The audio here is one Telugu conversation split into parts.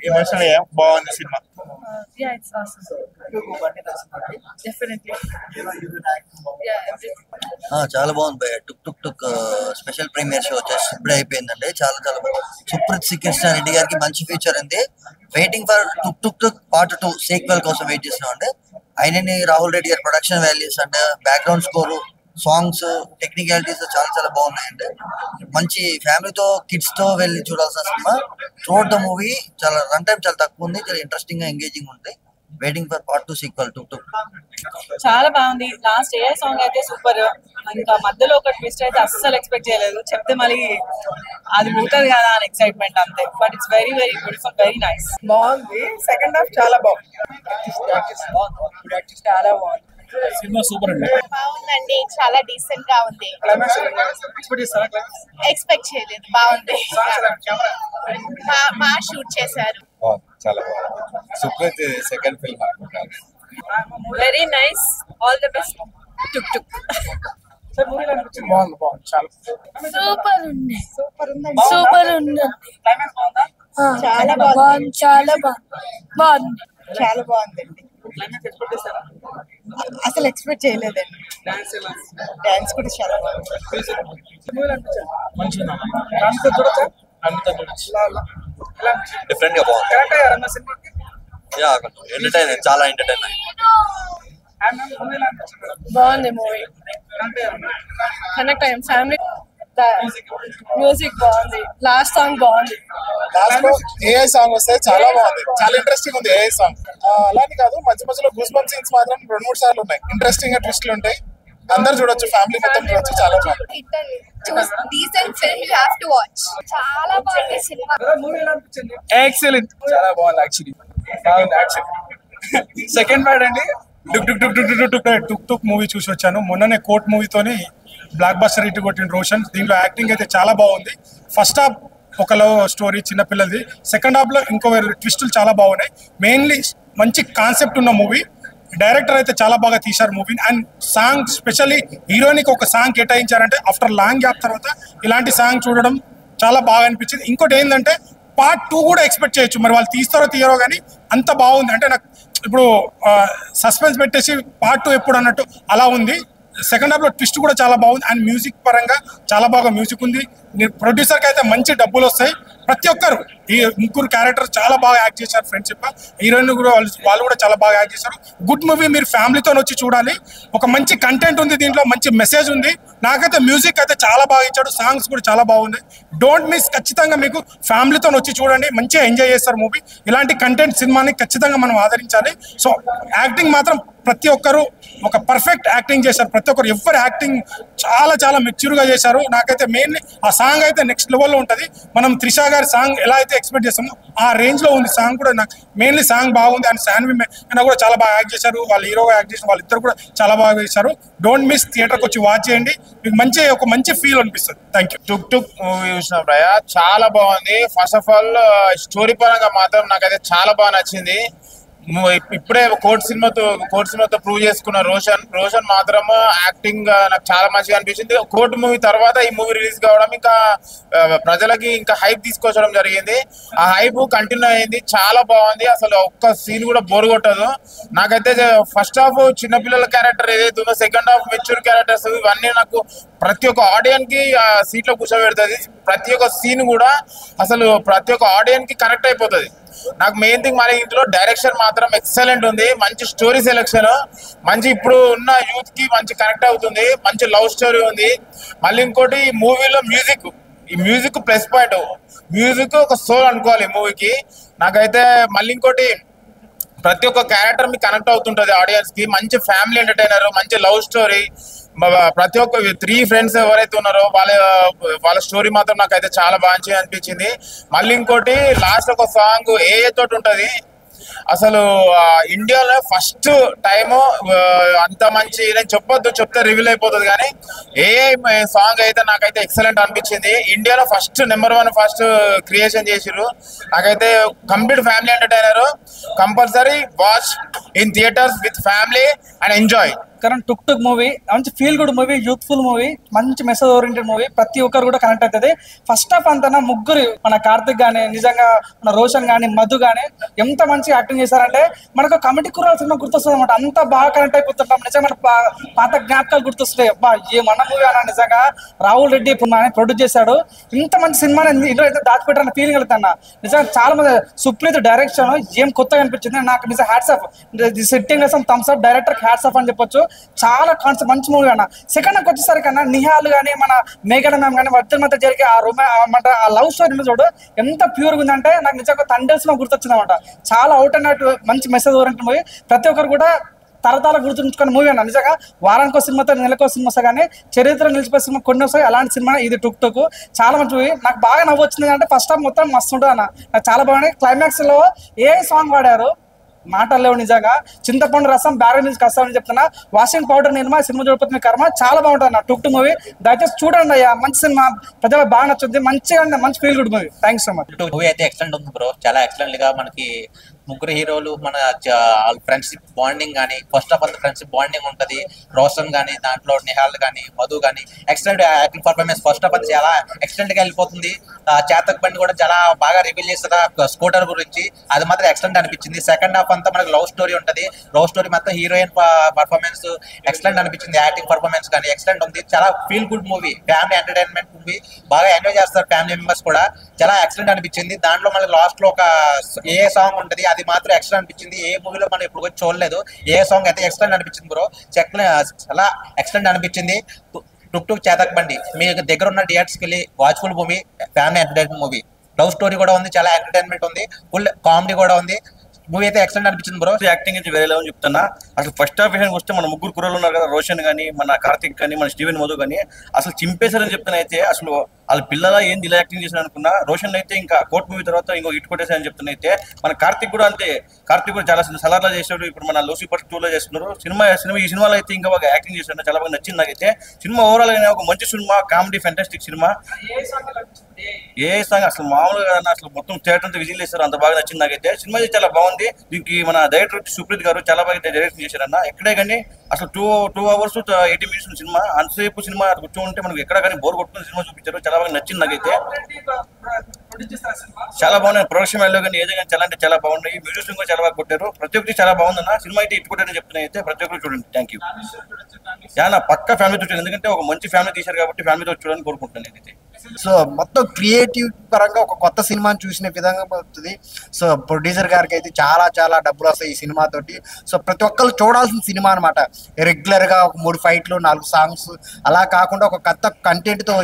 ఎమోషనల్ బాగుంది cinema. Yeah, it's awesome. Definitely. Yeah, everything. చాలా బాగుంది భయ్య. టుక్ టుక్ టుక్ స్పెషల్ ప్రీమియర్ షో వచ్చేసి ఇప్పుడే అయిపోయిందండి. చాలా చాలా బాగుంది. సుప్రీత్ శ్రీకృష్ణ రెడ్డి గారికి మంచి ఫ్యూచర్ ఉంది. Waiting for took took took part 2 sequel కోసం వెయిట్ చేస్తున్నాం అండి. అయినని రాహుల్ రెడ్డి గారి production values and background score, songs, technicalities చాలా చాలా బాగున్నాయండి. మంచి ఫ్యామిలీతో కిడ్స్ తో వెళ్ళి చూడాల్సిన సినిమా. త్రూఅవుట్ ద మూవీ చాలా రన్ టైం చాలా తక్కువ ఉంది. చాలా ఇంట్రెస్టింగ్ గా ఎంగేజింగ్ ఉంది. వెయిటింగ్ ఫర్ పార్ట్ 2 సీక్వెల్ టుక్ టుక్. చాలా బాగుంది. లాస్ట్ ఏ సాంగ్ అయితే సూపర్. ఇంకా మధ్యలో ఒక ట్విస్ట్ అయితే అస్సలు ఎక్స్పెక్ట్ చేయలేదు. చెప్తే మళ్ళీ అది పోతుంది కదా అని ఎక్సైట్మెంట్ అంతే. But it's very very beautiful, very nice. బాగుంది. సెకండ్ హాఫ్ చాలా బాగుంది. చాలా బాగుంది. సినిమా సూపర్ అండి. బాగుందండి. చాలా డీసెంట్ గా ఉంది. ఎక్స్పెక్ట్ చేయలేదు. బాగుంది. బాగా షూట్ చేశారు. చాలా బాగుంది. సుప్రీత్ సెకండ్ ఫిల్మ్ అనుకుంటాను. Very nice. All the best tuk tuk. బాగుంది. చాలా సూపర్ ఉంది. సూపర్ ఉందండి. సూపర్ ఉంది. చాలా బాగుంది. చాలా బాగుంది. చాలా బాగుందండి. అసలు ఎక్స్పెక్ట్ చేయలేదండి. డాన్స్ కూడా చాలా బాగుంది. డిఫరెంట్ గా బాగుంది. ఎంటర్టైన్, చాలా ఎంటర్టైన్ అయింది. బాగుంది మూవీ. కనెక్ట్ అయ్యాం ఫ్యామిలీ. మ్యూజిక్ బాగుంది. లాస్ట్ సాంగ్ బాగుంది. లాస్ట్ లో ఏఐ సాంగ్ వస్తే చాలా బాగుంది. చాలా ఇంట్రెస్టింగ్ ఉంది ఏఐ సాంగ్. అలానే కాదు, మధ్య మధ్యలో గూస్ బంప్ సీన్స్ మాత్రం 2-3 సార్లు ఉన్నాయి. ఇంట్రెస్టింగ్ గా ట్విస్ట్లు ఉంటాయి. అందరు చూడొచ్చు, ఫ్యామిలీ మొత్తం చూడొచ్చు. చాలా బాగుంది. Decent film, you have to watch. చాలా బాగుంది సినిమా. ఎక్సలెంట్. చాలా బాగుంది. యాక్చువల్లీ బాగుంది. యాక్చువల్లీ సెకండ్ పార్ట్ అండి. టుక్ టుక్ టుక్ టుక్ టుక్ టుక్ టుక్ టుక్ మూవీ చూసి వచ్చాను. మొన్ననే కోర్ట్ మూవీతోని బ్లాక్ బస్టర్ హిట్ కొట్టిన రోషన్. దీంట్లో యాక్టింగ్ అయితే చాలా బాగుంది. ఫస్ట్ హాఫ్ ఒక లవ్ స్టోరీ చిన్నపిల్లలది. సెకండ్ హాఫ్ లో ఇంకో ట్విస్టులు చాలా బాగున్నాయి. మెయిన్లీ మంచి కాన్సెప్ట్ ఉన్న మూవీ. డైరెక్టర్ అయితే చాలా బాగా తీశారు మూవీ. అండ్ సాంగ్ స్పెషల్లీ హీరోయిన్కి ఒక సాంగ్ కేటాయించారంటే ఆఫ్టర్ లాంగ్ గ్యాప్ తర్వాత ఇలాంటి సాంగ్ చూడడం చాలా బాగా అనిపించింది. ఇంకోటి ఏంటంటే పార్ట్ 2 కూడా ఎక్స్పెక్ట్ చేయొచ్చు. మరి వాళ్ళు తీస్తారో తీయరో కానీ అంత బాగుంది. అంటే నాకు ఇప్పుడు సస్పెన్స్ పెట్టేసి పార్ట్ 2 ఎప్పుడు అన్నట్టు అలా ఉంది. సెకండ్ హాఫ్ లో ట్విస్ట్ కూడా చాలా బాగుంది. అండ్ మ్యూజిక్ పరంగా చాలా బాగా మ్యూజిక్ ఉంది. ప్రొడ్యూసర్కి అయితే మంచి డబ్బులు వస్తాయి. ప్రతి ఒక్కరు ఈ ముగ్గురు క్యారెక్టర్ చాలా బాగా యాక్ట్ చేశారు. ఫ్రెండ్షిప్ హీరోయిన్ కూడా వాళ్ళు కూడా చాలా బాగా యాక్ట్ చేశారు. Good movie. మీరు ఫ్యామిలీతో వచ్చి చూడాలి. ఒక మంచి కంటెంట్ ఉంది దీంట్లో, మంచి మెసేజ్ ఉంది. నాకైతే మ్యూజిక్ అయితే చాలా బాగా ఇచ్చాడు. సాంగ్స్ కూడా చాలా బాగున్నాయి. Don't miss. ఖచ్చితంగా మీకు ఫ్యామిలీతో వచ్చి చూడండి. మంచిగా ఎంజాయ్ చేస్తారు మూవీ. ఇలాంటి కంటెంట్ సినిమాని ఖచ్చితంగా మనం ఆదరించాలి. సో యాక్టింగ్ మాత్రం ప్రతి ఒక్కరు ఒక పర్ఫెక్ట్ యాక్టింగ్ చేశారు. ప్రతి ఒక్కరు ఎవరు యాక్టింగ్ చాలా చాలా మెచ్యూర్గా చేశారు. నాకైతే మెయిన్లీ ఆ సాంగ్ అయితే నెక్స్ట్ లెవెల్లో ఉంటుంది. మనం త్రిషా గారి సాంగ్ ఎలా అయితే ఎక్స్పెక్ట్ చేస్తామో ఆ రేంజ్ లో ఉంది సాంగ్ కూడా. నాకు మెయిన్లీ సాంగ్ బాగుంది. అండ్ శాన్వి అయినా కూడా చాలా బాగా యాక్ట్ చేశారు. వాళ్ళు హీరోగా యాక్ట్ చేసిన వాళ్ళిద్దరు కూడా చాలా బాగా చేశారు. Don't miss. థియేటర్కి వచ్చి వాచ్ చేయండి. మీకు ఒక మంచి ఫీల్ అనిపిస్తుంది. Thank you. Took tuk movie చూసిన భయ్య చాలా బాగుంది. ఫస్ట్ ఆఫ్ ఆల్ స్టోరీ పరంగా మాత్రం నాకైతే చాలా బాగా నచ్చింది. ఇప్పుడే కోర్ట్ సినిమాతో ప్రూవ్ చేసుకున్న రోషన్ మాత్రం యాక్టింగ్ నాకు చాలా మంచిగా అనిపించింది. కోర్ట్ మూవీ తర్వాత ఈ మూవీ రిలీజ్ కావడం ఇంకా ప్రజలకి ఇంకా హైప్ తీసుకొచ్చడం జరిగింది. ఆ హైప్ కంటిన్యూ అయింది. చాలా బాగుంది. అసలు ఒక్క సీన్ కూడా బోర్ కొట్టదు. నాకైతే ఫస్ట్ హాఫ్ చిన్నపిల్లల క్యారెక్టర్ ఏదైతే ఉందో, సెకండ్ హాఫ్ మెచ్యూర్ క్యారెక్టర్స్, ఇవన్నీ నాకు ప్రతి ఒక్క ఆడియన్స్ కి సీట్లో కూర్చోబెడుతుంది. ప్రతి ఒక్క సీన్ కూడా అసలు ప్రతి ఒక్క ఆడియన్స్ కి కనెక్ట్ అయిపోతుంది. నాకు మెయిన్ థింగ్ మరి ఇందులో డైరెక్షన్ మాత్రం ఎక్సలెంట్ ఉంది. మంచి స్టోరీ సెలెక్షన్, మంచి ఇప్పుడు ఉన్న యూత్ కి మంచి కనెక్ట్ అవుతుంది. మంచి లవ్ స్టోరీ ఉంది. మళ్ళీ ఇంకోటి ఈ మూవీలో మ్యూజిక్ ప్లస్ పాయింట్. మ్యూజిక్ ఒక సోల్ అనుకోవాలి ఈ మూవీకి. నాకైతే మళ్ళీ ఇంకోటి ప్రతి ఒక్క క్యారెక్టర్ మీకు కనెక్ట్ అవుతుంటది ఆడియన్స్ కి. మంచి ఫ్యామిలీ ఎంటర్టైనర్, మంచి లవ్ స్టోరీ. ప్రతి ఒక్క 3 ఫ్రెండ్స్ ఎవరైతే ఉన్నారో వాళ్ళ స్టోరీ మాత్రం నాకైతే చాలా బాగా అనిపించింది. మళ్ళీ ఇంకోటి లాస్ట్ ఒక సాంగ్ ఏ తోటి ఉంటది. అసలు ఇండియాలో ఫస్ట్ టైము అంత మంచి, నేను చెప్తే రివీల్ అయిపోతుంది కానీ ఏ సాంగ్ అయితే నాకైతే ఎక్సలెంట్ అనిపించింది. ఇండియాలో నెంబర్ 1 క్రియేషన్ చేసిర్రు. నాకైతే complete family entertainer. Compulsory watch in theatres with family and enjoy. Current tuk tuk movie మంచి feel good movie, youthful movie, మంచి మెసేజ్ ఓరియంటెడ్ మూవీ, ప్రతి ఒక్కరు కూడా కనెక్ట్ అవుతుంది. ఫస్ట్ హాఫ్ అంతా ముగ్గురు మన కార్తిక్ గానీ, నిజంగా మన రోషన్ గానీ, మధు గానీ ఎంత మంచి యాక్టింగ్ చేశారంటే మనకు కమిటీ కుర్రాల సినిమా గుర్తొస్తుంది అనమాట. అంత బాగా కనెక్ట్ అయిపోతుంటాం. నిజంగా మన పాత జ్ఞాపకాలు గుర్తొస్తాయి. అబ్బా ఏ మన మూవీ అన్న నిజంగా రాహుల్ రెడ్డి ప్రొడ్యూస్ చేశాడు. ఇంత మంచి సినిమాని ఇందులో అయితే దాచిపెట్టారన్న ఫీలింగ్ వెళ్తాను. నిజంగా చాలా మంది సుప్రీత్ డైరెక్షన్ ఏం కొత్తగా అనిపించింది నాకు. నిజంగా hats off, sitting thumbs up director hats off అని చెప్పొచ్చు. చాలా కాన్సెప్ట్ మంచి మూవీ అన్న. సెకండ్ హాఫ్ వచ్చేసరికి అన్న నిహాల్ కానీ మన మేఘన మ్యామ్ కానీ మధ్య మధ్య జరిగే ఆ లవ్ స్టోరీ చూడు ఎంత ప్యూర్గా ఉందంటే నాకు నిజంగా తండేల్సిన గుర్తొచ్చింది అనమాట. చాలా అవుట్ అండ్ అవుట్ మంచి మెసేజ్ ఓరియంటెడ్ మూవీ. ప్రతి ఒక్కరు కూడా తరతరాల గుర్తుంచుకున్న మూవీ అన్న. నిజంగా వారానికో సినిమాతో నెలకో సినిమా వస్తా కానీ చరిత్ర నిలిచిపోయే సినిమా కొన్ని వస్తాయి. అలాంటి సినిమా ఇది టుక్ టుక్. చాలా మంచి మూవీ. నాకు బాగా నవ్వు వచ్చింది అంటే ఫస్ట్ హాఫ్ మొత్తం మస్తు ఉంటుంది అన్న. నాకు చాలా బాగున్నాయి. క్లైమాక్స్ లో ఏ సాంగ్ వాడారు మాటలు లేవు. నిజంగా చింతపండు రసం బ్యారెల్ నుంచి కష్టామని చెప్తున్నా. వాషింగ్ పౌడర్ నిర్మా సినిమా చూడకపోతే కర్మ. చాలా బాగుంటుంది అన్న టుక్ టుక్ మూవీ. దయచేసి చూడండి అయ్యా, మంచి సినిమా, ప్రజలకు బాగా నచ్చుద్ది. మంచిగా మంచి feel good movie. Thanks so much. Movie అయితే ఎక్సలెంట్ ఉంది బ్రో. చాలా ఎక్సలెంట్ గా మనకి ముగ్గురు హీరోలు మన ఫ్రెండ్షిప్ బాండింగ్ కానీ, first of all friendship bonding ఉంటుంది. రోషన్ కానీ, దాంట్లో నిహాల్ కానీ, మధు కానీ excellent acting performance. First of all చాలా ఎక్సలెంట్ గా వెళ్ళిపోతుంది. చేతక్ బండి కూడా చాలా బాగా రివీల్ చేస్తుంది స్కూటర్ గురించి. అది మాత్రం ఎక్సలెంట్ అనిపించింది. సెకండ్ హాఫ్ అంతా మనకి లవ్ స్టోరీ ఉంటుంది. లవ్ స్టోరీ మొత్తం హీరోయిన్ పర్ఫార్మెన్స్ ఎక్సలెంట్ అనిపించింది. యాక్టింగ్ పర్ఫార్మెన్స్ కానీ ఎక్సలెంట్ ఉంది. చాలా feel good movie, family entertainment movie. బాగా ఎంజాయ్ చేస్తారు ఫ్యామిలీ మెంబర్స్ కూడా. చాలా ఎక్సలెంట్ అనిపించింది. దాంట్లో మనకి లాస్ట్ లో ఒక ఏ సాంగ్ ఉంటుంది, అది మాత్రం ఎక్సలెంట్ అనిపించింది. ఏ మూవీలో మనం ఇప్పుడు వచ్చి చూడలేదు. ఏ సాంగ్ అయితే ఎక్సలెంట్ అనిపించింది బ్రో. చాలా ఎక్సలెంట్ అనిపించింది. టుక్ టుక్ చేతక్ బండి మీ దగ్గర ఉన్న థియేటర్స్కి వెళ్ళి watchful movie, family entertainment movie. Love story కూడా ఉంది, చాలా ఎంటర్టైన్మెంట్ ఉంది, ఫుల్ కామెడీ కూడా ఉంది. మూవీ అయితే ఎక్సలెంట్ అనిపించింది బ్రో. యాక్టింగ్ అయితే వేరే లెవెల్ చెప్తున్నా. అసలు ఫస్ట్ హాఫ్ విషయానికి వస్తే మన ముగ్గురు కుర్రలు ఉన్నారు కదా, రోషన్ కానీ, మన కార్తిక్ కానీ, మన స్టీవెన్ మధు కానీ అసలు చింపేశారని చెప్తున్నా. అయితే అసలు వాళ్ళ పిల్లల ఏంది ఇలా యాక్టింగ్ చేశారు అనుకున్నా. రోషన్ అయితే ఇంకా కోర్ట్ మూవీ తర్వాత ఇంకో హిట్ కొట్టేశారని చెప్తున్నా. అయితే మన కార్తిక్ కూడా అంతే. కార్తిక్ కూడా చాలా సలార్లా చేశాడు. ఇప్పుడు మన లూసిఫర్ 2లో చేస్తున్నారు. ఈ సినిమాలో అయితే ఇంకా బాగా యాక్టింగ్ చేశాడు. చాలా బాగా నచ్చింది నాకైతే. సినిమా ఓవరాల్ గా ఒక మంచి సినిమా, కామెడీ, ఫెంటాస్టిక్ సినిమా. ఏ సాంగ్ అసలు మామూలుగా అసలు మొత్తం థియేటర్ అంతా విజిల్ చేస్తారు. అంత బాగా నచ్చింది నాకైతే. సినిమా అయితే చాలా బాగుంది. దీనికి మన డైరెక్టర్ సుప్రీత్ గారు చాలా బాగా డైరెక్షన్ చేశారన్న. ఎక్కడే కానీ అసలు 2 hours 80 minutes సినిమా. అంతసేపు సినిమా కూర్చోంటే మనకు ఎక్కడ కానీ బోర్ కొట్టుకుని సినిమా చూపించారు. చాలా బాగా నచ్చింది నాకైతే. చాలా బాగున్నాయి. ప్రొడక్షన్ వాల్యూ కానీ ఏదో కానీ చాలా అంటే చాలా బాగున్నాయి. మ్యూజిక్ కూడా చాలా బాగా కొట్టారు. ప్రతి ఒక్కటి చాలా బాగుందన్న. సినిమా అయితే ఇట్టుకుంటారని చెప్తున్నాయి. అయితే ప్రతి ఒక్కరు చూడండి. Thank you. చాలా పక్క ఫ్యామిలీతో చూడండి. ఎందుకంటే ఒక మంచి ఫ్యామిలీ తీశారు కాబట్టి ఫ్యామిలీతో చూడాలని కోరుకుంటున్నాను నేనైతే. సో మొత్తం క్రియేటివ్ పరంగా ఒక కొత్త సినిమాని చూసిన విధంగా అవుతుంది. సో ప్రొడ్యూసర్ గారికి అయితే చాలా చాలా డబ్బులు వస్తాయి ఈ సినిమా తోటి. సో ప్రతి ఒక్కరు చూడాల్సిన సినిమా అనమాట. రెగ్యులర్ గా ఒక 3 ఫైట్లు 4 సాంగ్స్ అలా కాకుండా ఒక కొత్త కంటెంట్ తో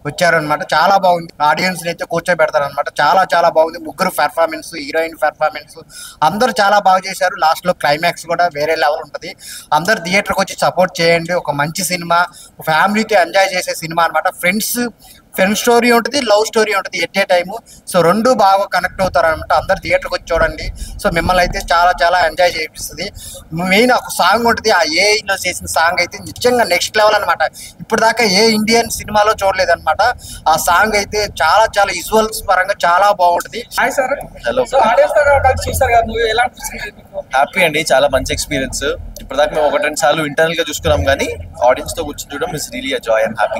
వచ్చారనమాట. చాలా బాగుంది. ఆడియన్స్ అయితే కూర్చోబెడతారు అనమాట. చాలా చాలా బాగుంది. ముగ్గురు పెర్ఫార్మెన్స్, హీరోయిన్ పెర్ఫార్మెన్స్ అందరూ చాలా బాగా చేశారు. లాస్ట్ లో క్లైమాక్స్ కూడా వేరే లెవెల్ ఉంటుంది. అందరు థియేటర్కి వచ్చి సపోర్ట్ చేయండి. ఒక మంచి సినిమా, ఫ్యామిలీతో ఎంజాయ్ చేసే సినిమా అనమాట. ఫ్రెండ్స్ స్టోరీ ఉంటుంది, లవ్ స్టోరీ ఉంటుంది ఎట్ ఏ టైము. సో రెండు బాగా కనెక్ట్ అవుతారు అనమాట. అందరు థియేటర్కి వచ్చి చూడండి. సో మిమ్మల్ని అయితే చాలా చాలా ఎంజాయ్ చేపిస్తుంది. మెయిన్ ఒక సాంగ్ ఉంటుంది. ఆ ఏఐలో చేసిన సాంగ్ అయితే నిజంగా నెక్స్ట్ లెవెల్ అనమాట. ఇప్పుడు దాకా ఏ ఇండియన్ సినిమాలో చూడలేదన్నమాట. ఆ సాంగ్ అయితే చాలా చాలా విజువల్స్ పరంగా చాలా బాగుంటుంది. హ్యాపీ అండి. చాలా మంచి ఎక్స్పీరియన్స్. ఇప్పటిదాకా మేము 1-2 సార్లు ఇంటర్నల్ గా చూసుకున్నాం కానీ ఆడియన్స్ తో కూర్చొని చూడడం is really a Joy and happy.